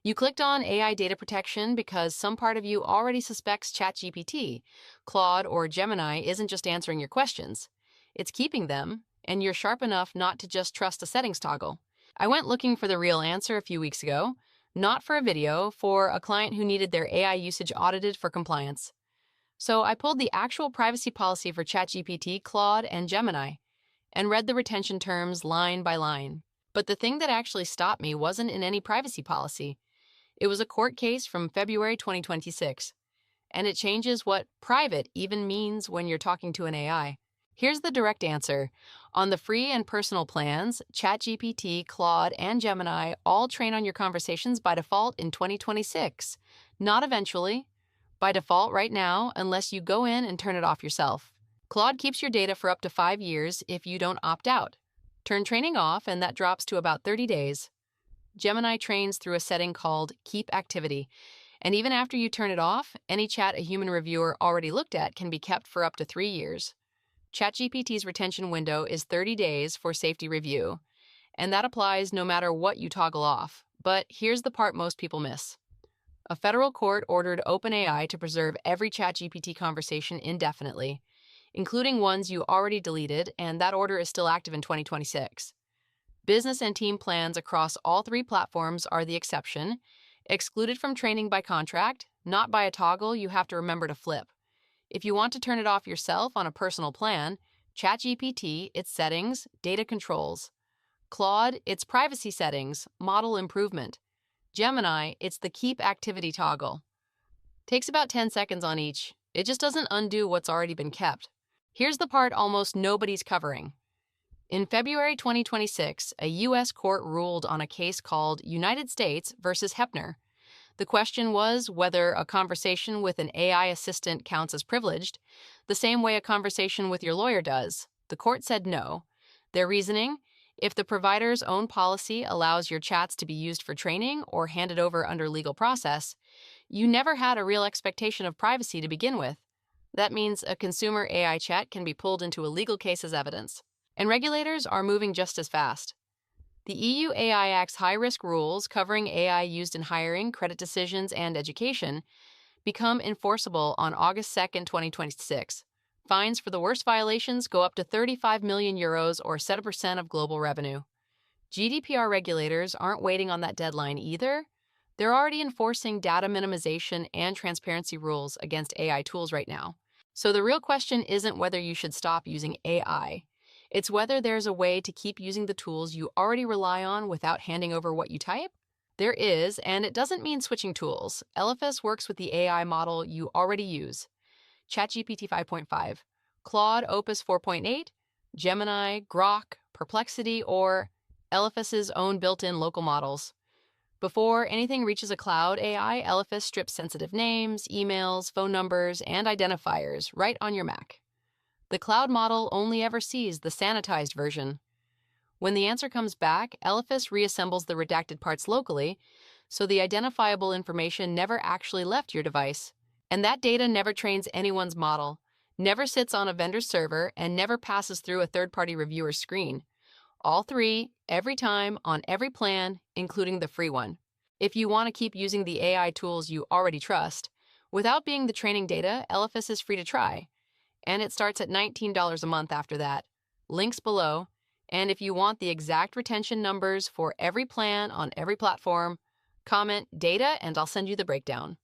You clicked on AI data protection because some part of you already suspects ChatGPT, Claude, or Gemini isn't just answering your questions. It's keeping them, and you're sharp enough not to just trust a settings toggle. I went looking for the real answer a few weeks ago, not for a video, for a client who needed their AI usage audited for compliance. So I pulled the actual privacy policy for ChatGPT, Claude, and Gemini, and read the retention terms line by line. But the thing that actually stopped me wasn't in any privacy policy. It was a court case from February 2026, and it changes what private even means when you're talking to an AI. Here's the direct answer. On the free and personal plans, ChatGPT, Claude, and Gemini all train on your conversations by default in 2026, not eventually. By default right now, unless you go in and turn it off yourself. Claude keeps your data for up to 5 years if you don't opt out. Turn training off, and that drops to about 30 days. Gemini trains through a setting called Keep Activity, and even after you turn it off, any chat a human reviewer already looked at can be kept for up to 3 years. ChatGPT's retention window is 30 days for safety review, and that applies no matter what you toggle off. But here's the part most people miss. A federal court ordered OpenAI to preserve every ChatGPT conversation indefinitely, including ones you already deleted, and that order is still active in 2026. Business and team plans across all 3 platforms are the exception, excluded from training by contract, not by a toggle you have to remember to flip. If you want to turn it off yourself on a personal plan, ChatGPT, its settings, data controls. Claude, its privacy settings, model improvement. Gemini, it's the Keep Activity toggle. Takes about 10 seconds on each. It just doesn't undo what's already been kept. Here's the part almost nobody's covering. In February 2026, a U.S. court ruled on a case called United States versus Hepner. The question was whether a conversation with an AI assistant counts as privileged, the same way a conversation with your lawyer does. The court said no. Their reasoning? If the provider's own policy allows your chats to be used for training or handed over under legal process, you never had a real expectation of privacy to begin with. That means a consumer AI chat can be pulled into a legal case as evidence. And regulators are moving just as fast. The EU AI Act's high-risk rules covering AI used in hiring, credit decisions, and education become enforceable on August 2, 2026. Fines for the worst violations go up to 35 million euros or 7% of global revenue. GDPR regulators aren't waiting on that deadline either. They're already enforcing data minimization and transparency rules against AI tools right now. So the real question isn't whether you should stop using AI. It's whether there's a way to keep using the tools you already rely on without handing over what you type. There is, and it doesn't mean switching tools. Elephas works with the AI model you already use. ChatGPT 5.5, Claude Opus 4.8, Gemini, Grok, Perplexity, or Elephas's own built-in local models. Before anything reaches a cloud AI, Elephas strips sensitive names, emails, phone numbers, and identifiers right on your Mac. The cloud model only ever sees the sanitized version. When the answer comes back, Elephas reassembles the redacted parts locally, so the identifiable information never actually left your device. And that data never trains anyone's model, never sits on a vendor's server, and never passes through a third-party reviewer's screen. All 3, every time, on every plan, including the free one. If you want to keep using the AI tools you already trust, without being the training data, Elephas is free to try. And it starts at $19 a month after that. Links below. And if you want the exact retention numbers for every plan on every platform, comment data and I'll send you the breakdown.